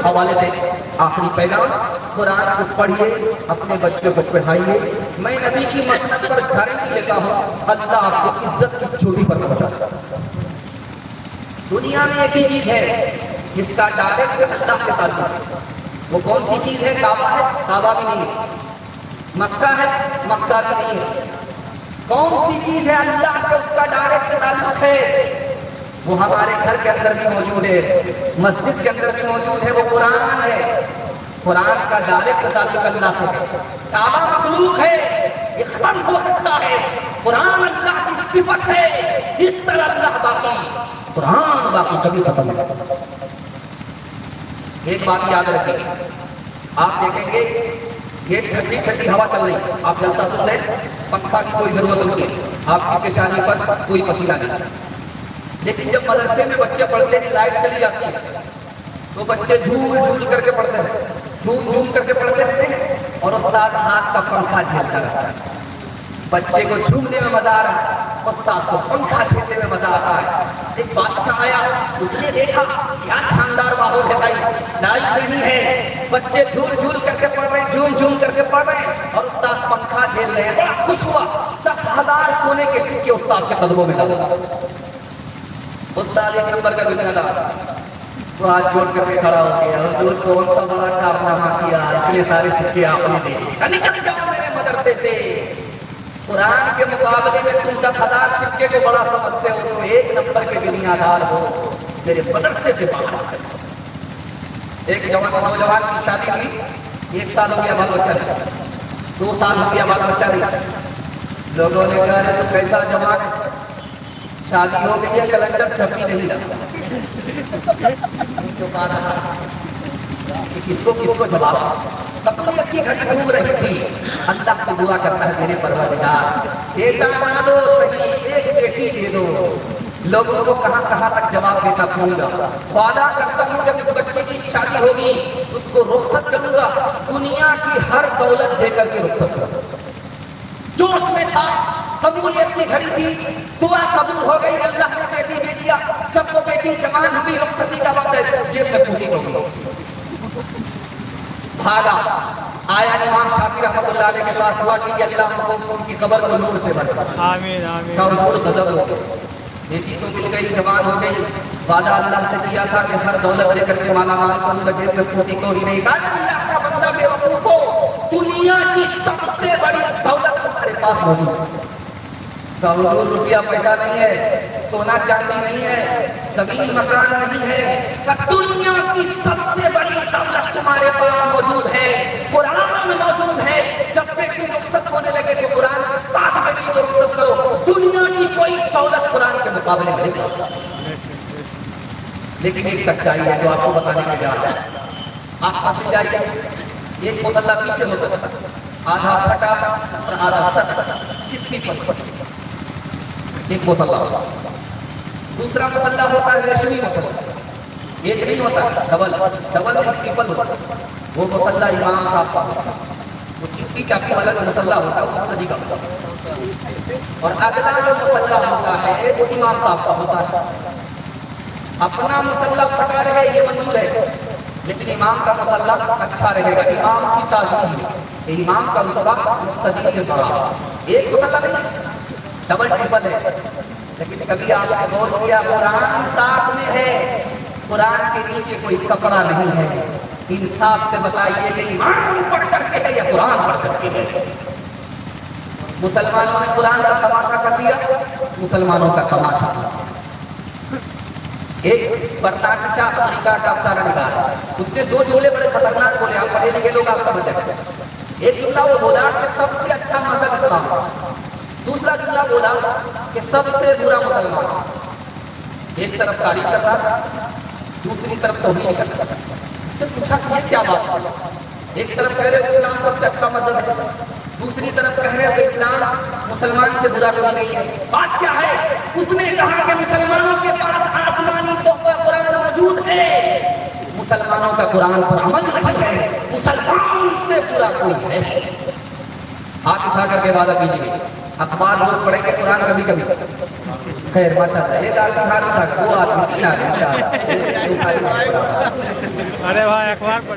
حوالے سے آخری پیغام، قرآن کو پڑھیے، اپنے بچوں کو پڑھائیے۔ میں نبی کی مسند پر گارنٹی لیتا ہوں، اللہ آپ کو عزت کی چوٹی پر پہنچاتا ہے۔ دنیا میں ایک ہی چیز ہے جس کا ڈائریکٹ اللہ سے تعلق ہے، وہ کون سی چیز ہے؟ کعبہ ہے؟ کعبہ بھی نہیں ہے۔ مکہ ہے؟ مکہ بھی نہیں ہے۔ کون سی چیز ہے اللہ سے اس کا ڈائریکٹ تعلق ہے؟ وہ ہمارے گھر کے اندر بھی موجود ہے، مسجد کے اندر بھی موجود ہے، وہ قرآن ہے۔ قرآن کا ڈائریکٹ تعلق اللہ سے ہے۔ کعبہ مخلوق ہے، اختم ہو سکتا ہے، قرآن اللہ کی صفت ہے، جس طرح اللہ باقی، قرآن باقی کبھی ختم نہیں ہوگا۔ ایک بات یاد رکھیں، آپ دیکھیں گے یہ ٹھنڈی ٹھنڈی ہوا چل رہی ہے، آپ جلسہ سن رہے ہیں، پنکھا کی کوئی ضرورت نہیں ہے، آپ کی پیشانی پر کوئی پسینہ نہیں، لیکن جب مدرسے میں بچے پڑھتے ہیں لائٹ چلی جاتی ہے تو بچے جھول جھول کر کے پڑھتے ہیں، جھول جھول کر کے پڑھتے ہیں، اور استاد ہاتھ کا پنکھا جھیلتا رہتا ہے۔ بچے کو جھومنے میں مزہ آ رہا ہے، استاد کو پنکھا جھیلنے میں مزہ آتا ہے۔ ایک بادشاہ آیا، اس نے دیکھا کیا شاندار ماحول ہے بھائی، لائٹ نہیں ہے، بچے جھول جھول کر کے پڑھ رہے ہیں، جھول جھول کر کے پڑھ رہے ہیں، اور استاد پنکھا جھیل رہے ہیں۔ بڑا خوش ہوا، 10,000 سونے کے سکے استاد کے قدموں میں ڈالا۔ استاد ایک نمبر کا دنیا ڈالا، وہ ہاتھ جوڑ کر کے کھڑا ہو گیا، حضور کون سا بڑا کارنامہ کیا، اتنے سارے سکے آپ نے دے دیے، نکل جاؤ میرے مدرسے سے۔ قرآن کے مقابلے میں تم 10,000 سکے کو بڑا سمجھتے ہو، تم ایک نمبر کے دنیا دار ہو، میرے مدرسے سے باہر آ جاؤ۔ ایک نوجوان کی شادی ہوئی، 1 سال ہو گیا بال بچہ نہیں، 2 سال ہو گیا بال بچہ نہیں، لوگوں نے کہا تو پیسہ جمع ہے، شادی ہو گئی ہے، کیلنڈر چھپی نہیں رہا، کس کو جواب؟ تقریب کی گھڑی گھوم رہی تھی، اللہ سے دعا کرتا ہے میرے پروردگار بیٹا بنا دو صحیح، ایک بیٹی دے دو۔ لوگوں کو کہاں کہاں تک جواب دیتا پھروں گا، وعدہ کرتا ہوں جب اس بچے کی شادی ہوگی اس کو رخصت کروں گا، دنیا کی ہر دولت دے کر کے رخصت کروں گا۔ جوش میں تھا، قبولیت کی گھڑی تھی، دعا قبول ہو گئی، اللہ نے بیٹی دے دیا۔ جب وہ بیٹی جوان ہوئی، رخصتی کا وقت ہے، جیب میں پوری ہو گئی، بھاگا آیا امام شافعی رحمۃ اللہ علیہ کے پاس، ہوا کہ اللہ ان کی قبر کو نور سے بھر دے۔ آمین آمین۔ کا حضور غضب ہو گئے، بیٹی تو مل گئی، جوان ہو گئی، وعدہ اللہ سے کیا تھا کہ ہر دولت دے کر کے مالا مال کروں گا، جیب میں پوری کو ہی نہیں۔ کہا اللہ کا بندہ بے وقوف ہو، دنیا کی سب سے بڑی دولت تمہارے پاس موجود ہے۔ حضور روپیہ پیسہ نہیں ہے، سونا چاندی نہیں ہے، زمین مکان نہیں ہے، دنیا کی سب سے بڑی دولت تمہارے پاس موجود ہے، قرآن موجود ہے۔ جب بیٹی رخصت ہونے لگے تو قرآن کے ساتھ بیٹی کو رخصت کرو، دنیا کی کوئی دولت قرآن کے مقابلے میں نہیں ہوتا۔ لیکن ایک سچائی ہے جو آپ کو بتانے میں جا رہا ہے، آپ پاس جائیے، ایک مسلح پیچھے ہوتا ہے، آدھا پھٹا اور آدھا سٹ، چٹکی پر ایک مسلح ہوتا ہے، دوسرا مسلح ہوتا ہے ریشمی مسلح، ایک نہیں ہوتا، ڈبل نہیں، ٹرپل ہوتا ہے، وہ مسلح امام صاحب کا ہوتا ہے، وہ چپٹی چاپی والا جو مسلح ہوتا ہے وہ نبی کا ہوتا ہے، اور اگلا جو مسلح ہوتا ہے وہ امام صاحب کا ہوتا ہے۔ اپنا مسلح پھٹا رہے یہ منظور ہے، لیکن امام کا مسلح اچھا رہے گا، امام کی تعظیم ہے، امام کا رتبہ مقتدی سے بڑا، ایک مسلح نہیں، ڈبل ٹرپل ہے۔ لیکن کبھی آپ نے غور کیا، قرآن طاق میں ہے، قرآن کے نیچے کوئی کپڑا نہیں ہے۔ انصاف سے بتائیے کہ ایمان پڑھ کر کے ہے یا قرآن پڑھ کر کے ہے؟ مسلمانوں نے قرآن کا تماشا کر دیا، مسلمانوں کا تماشا۔ ایک برطانوی شاہ امریکہ کا افسانہ نکالا، اس نے 2 جملے بڑے خطرناک بولے، آپ پڑھے لکھے لوگ آپ سمجھ جائیں گے۔ ایک جملہ وہ بولا کہ سب سے اچھا مذہب اسلام، دوسرا جملہ بولا کہ سب سے برا مسلمان۔ ایک طرف تعریف کر رہا تھا، دوسری طرف توہین کر رہا تھا۔ اس سے پوچھا کہ یہ کیا بات ہے؟ ایک طرف کہہ رہے اسلام سب سے اچھا مذہب ہے، دوسری طرف کہہ رہے کہ اسلام مسلمان سے برا کوئی نہیں ہے۔ بات کیا ہے؟ اس نے کہا کہ مسلمانوں کے پاس آسمانی تحفہ قرآن موجود ہے، مسلمانوں کا قرآن پر عمل نہیں ہے، مسلمان سے برا کوئی ہے۔ ہاتھ اٹھا کر کے وعدہ کیجیے، اخبار روز پڑھیں گے، قرآن کبھی کبھی خیر ماشاءاللہ ایک آدمی ہاتھ اٹھا دو آدمی تین آدمی چار آدمی ارے بھائی اخبار پڑھ